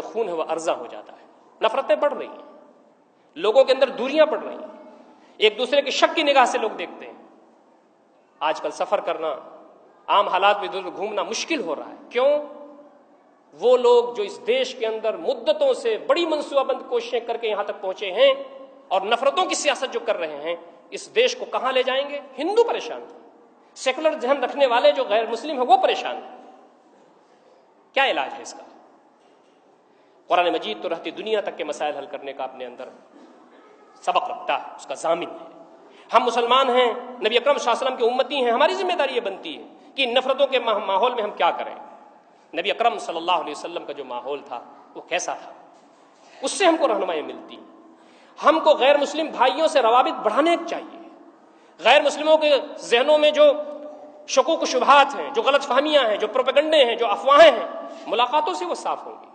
خون ہے وہ ارزاں ہو جاتا ہے. نفرتیں بڑھ رہی ہیں, لوگوں کے اندر دوریاں پڑ رہی ہیں, ایک دوسرے کی شک کی نگاہ سے لوگ دیکھتے ہیں. آج کل سفر کرنا, عام حالات میں ادھر گھومنا مشکل ہو رہا ہے. کیوں؟ وہ لوگ جو اس دیش کے اندر مدتوں سے بڑی منصوبہ بند کوششیں کر کے یہاں تک پہنچے ہیں اور نفرتوں کی سیاست جو کر رہے ہیں, اس دیش کو کہاں لے جائیں گے؟ ہندو پریشان ہیں, سیکولر ذہن رکھنے والے جو غیر مسلم ہیں وہ پریشان ہیں. کیا علاج ہے اس کا؟ قرآن مجید تو رہتی دنیا تک کے مسائل حل کرنے کا اپنے اندر سبق رکھتا ہے, اس کا ضامن ہے. ہم مسلمان ہیں, نبی اکرم صلی اللہ علیہ وسلم کی امتی ہیں, ہماری ذمہ داری یہ بنتی ہے کہ ان نفرتوں کے ماحول میں ہم کیا کریں. نبی اکرم صلی اللہ علیہ وسلم کا جو ماحول تھا وہ کیسا تھا, اس سے ہم کو رہنمائی ملتی. ہم کو غیر مسلم بھائیوں سے روابط بڑھانے چاہیے. غیر مسلموں کے ذہنوں میں جو شکوک و شبہات ہیں, جو غلط فہمیاں ہیں, جو پروپیگنڈے ہیں, جو افواہیں ہیں, ملاقاتوں سے وہ صاف ہوں گی.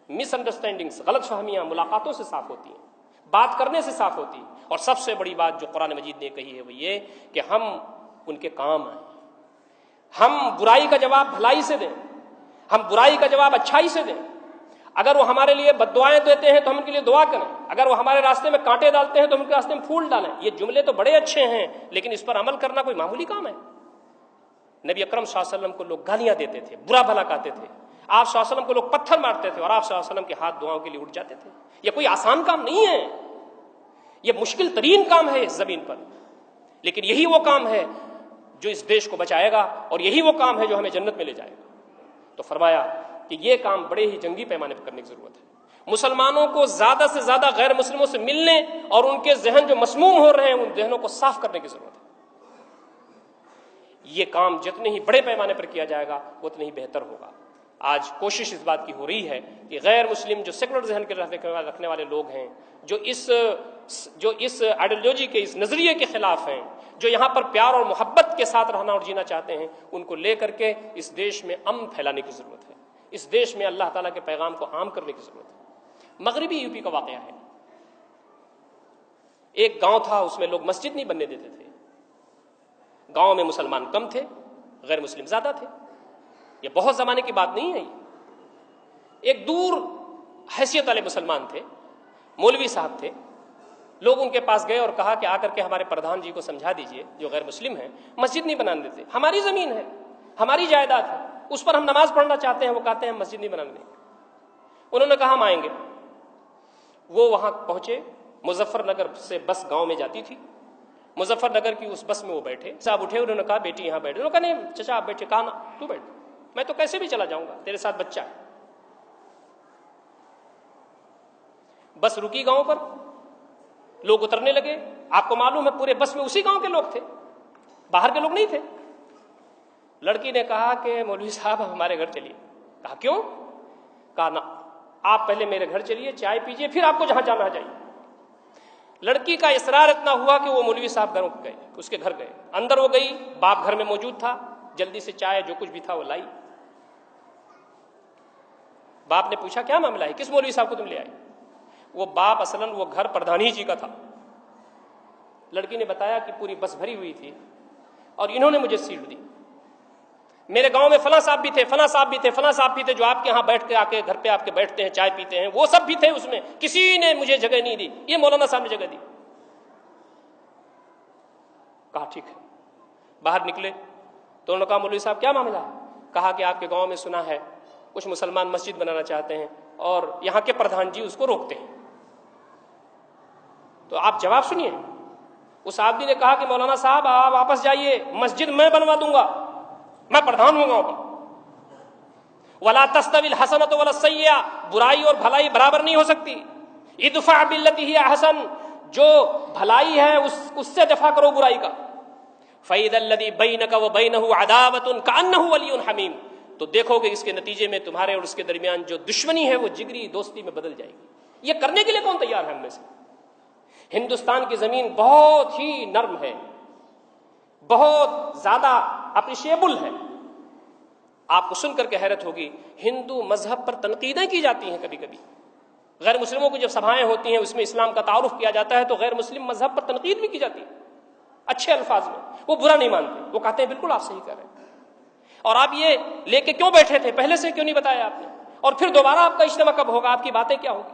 مس انڈرسٹینڈنگز, غلط فہمیاں ملاقاتوں سے صاف ہوتی ہیں, بات کرنے سے صاف ہوتی. اور سب سے بڑی بات جو قرآن مجید نے کہی ہے وہ یہ کہ ہم ان کے کام آئیں. ہم برائی کا جواب بھلائی سے دیں, ہم برائی کا جواب اچھائی سے دیں. اگر وہ ہمارے لیے بد دعائیں دیتے ہیں تو ہم ان کے لیے دعا کریں, اگر وہ ہمارے راستے میں کانٹے ڈالتے ہیں تو ہم ان کے راستے میں پھول ڈالیں. یہ جملے تو بڑے اچھے ہیں, لیکن اس پر عمل کرنا کوئی معمولی کام ہے؟ نبی اکرم صلی اللہ علیہ وسلم کو لوگ گالیاں دیتے تھے, برا بھلا کہتے تھے, آپ صلی اللہ علیہ وسلم کو لوگ پتھر مارتے تھے, اور آپ صلی اللہ علیہ وسلم کے ہاتھ دعاؤں کے لیے اٹھ جاتے تھے. یہ کوئی آسان کام نہیں ہے, یہ مشکل ترین کام ہے اس زمین پر, لیکن یہی وہ کام ہے جو اس دیش کو بچائے گا, اور یہی وہ کام ہے جو ہمیں جنت میں لے جائے گا. تو فرمایا کہ یہ کام بڑے ہی جنگی پیمانے پر کرنے کی ضرورت ہے. مسلمانوں کو زیادہ سے زیادہ غیر مسلموں سے ملنے اور ان کے ذہن جو مسموم ہو رہے ہیں ان ذہنوں کو صاف کرنے کی ضرورت ہے. یہ کام جتنے ہی بڑے پیمانے پر کیا جائے گا اتنے ہی بہتر ہوگا. آج کوشش اس بات کی ہو رہی ہے کہ غیر مسلم جو سیکولر ذہن کے رکھنے والے لوگ ہیں, جو اس آئیڈیالوجی کے, اس نظریے کے خلاف ہیں, جو یہاں پر پیار اور محبت کے ساتھ رہنا اور جینا چاہتے ہیں, ان کو لے کر کے اس دیش میں امن پھیلانے کی ضرورت ہے. اس دیش میں اللہ تعالیٰ کے پیغام کو عام کرنے کی ضرورت ہے. مغربی یو پی کا واقعہ ہے. ایک گاؤں تھا, اس میں لوگ مسجد نہیں بننے دیتے تھے. گاؤں میں مسلمان کم تھے, غیر مسلم زیادہ تھے. یہ بہت زمانے کی بات نہیں ہے. ایک دور حیثیت والے مسلمان تھے, مولوی صاحب تھے. لوگ ان کے پاس گئے اور کہا کہ آ کر کے ہمارے پردھان جی کو سمجھا دیجئے جو غیر مسلم ہیں, مسجد نہیں بنانے دیتے. ہماری زمین ہے, ہماری جائیداد ہے, اس پر ہم نماز پڑھنا چاہتے ہیں, وہ کہتے ہیں مسجد نہیں بنانے. انہوں نے کہا ہم آئیں گے. وہ وہاں پہنچے. مظفر نگر سے بس گاؤں میں جاتی تھی. مظفر نگر کی اس بس میں وہ بیٹھے. صاحب اٹھے, انہوں نے کہا بیٹی یہاں بیٹھے. انہوں نے کہا نہیں چچا آپ بیٹھے. کہا نا تو بیٹھ, میں تو کیسے بھی چلا جاؤں گا, تیرے ساتھ بچہ ہے. بس رکی گاؤں پر, لوگ اترنے لگے. آپ کو معلوم ہے پورے بس میں اسی گاؤں کے لوگ تھے, باہر کے لوگ نہیں تھے. لڑکی نے کہا کہ مولوی صاحب ہمارے گھر چلیے. کہا کیوں؟ کہا نا آپ پہلے میرے گھر چلیے, چائے پیجیے, پھر آپ کو جہاں جانا جائیے. لڑکی کا اصرار اتنا ہوا کہ وہ مولوی صاحب گھر گئے, اس کے گھر گئے. اندر وہ گئی, باپ گھر میں موجود تھا. جلدی سے چائے جو کچھ بھی تھا وہ لائی. باپ نے پوچھا کیا معاملہ ہے, کس مولوی صاحب کو تم لے آئے؟ وہ باپ اصلاً وہ گھر پردھانی جی کا تھا. لڑکی نے بتایا کہ پوری بس بھری ہوئی تھی اور انہوں نے مجھے سیٹ دی. میرے گاؤں میں فلاں صاحب بھی تھے, فلاں صاحب بھی تھے, فلاں صاحب بھی تھے, جو آپ کے یہاں بیٹھ کے آ کے گھر پہ آپ کے بیٹھتے ہیں, چائے پیتے ہیں, وہ سب بھی تھے اس میں. کسی نے مجھے جگہ نہیں دی, یہ مولانا صاحب نے جگہ دی. کہا ٹھیک ہے. باہر نکلے تو انہوں نے کہا مولوی صاحب کیا معاملہ ہے؟ کہا کہ آپ کے گاؤں میں سنا ہے کچھ مسلمان مسجد بنانا چاہتے ہیں اور یہاں کے پردھان جی اس کو روکتے ہیں, تو آپ جواب سنیے. اس آدمی نے کہا کہ مولانا صاحب آپ واپس جائیے, مسجد میں بنوا دوں گا, میں پردھان ہوں گا. وَلَا تَسْتَوِي الْحَسَنَةُ وَلَا السَّيِّئَةُ, برائی اور بھلائی برابر نہیں ہو سکتی. ادفع باللتی ہی احسن, جو بھلائی ہے اس سے دفاع کرو برائی کا. فَإِذَا الَّذِي بَيْنَكَ وَبَيْنَهُ عَدَاوَةٌ كَأَنَّهُ وَلِيٌّ حَمِيمٌ, تو دیکھو گے اس کے نتیجے میں تمہارے اور اس کے درمیان جو دشمنی ہے وہ جگری دوستی میں بدل جائے گی. یہ کرنے کے لیے کون تیار ہے ہم میں سے؟ ہندوستان کی زمین بہت ہی نرم ہے, بہت زیادہ اپریشیبل ہے. آپ کو سن کر کے حیرت ہوگی, ہندو مذہب پر تنقیدیں کی جاتی ہیں کبھی کبھی. غیر مسلموں کی جب سبھائیں ہوتی ہیں اس میں اسلام کا تعارف کیا جاتا ہے تو غیر مسلم مذہب پر تنقید بھی کی جاتی ہے اچھے الفاظ میں. وہ برا نہیں مانتے, وہ کہتے ہیں بالکل آپ صحیح کہہ رہے ہیں. اور آپ یہ لے کے کیوں بیٹھے تھے, پہلے سے کیوں نہیں بتایا آپ نے؟ اور پھر دوبارہ آپ کا اجتماع کب ہوگا, آپ کی باتیں کیا ہوگی؟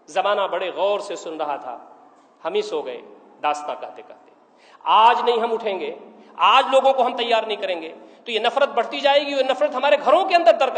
زمانہ بڑے غور سے سن رہا تھا, ہم ہی سو گئے داستاں کہتے کہتے. آج نہیں ہم اٹھیں گے, آج لوگوں کو ہم تیار نہیں کریں گے تو یہ نفرت بڑھتی جائے گی, اور نفرت ہمارے گھروں کے اندر در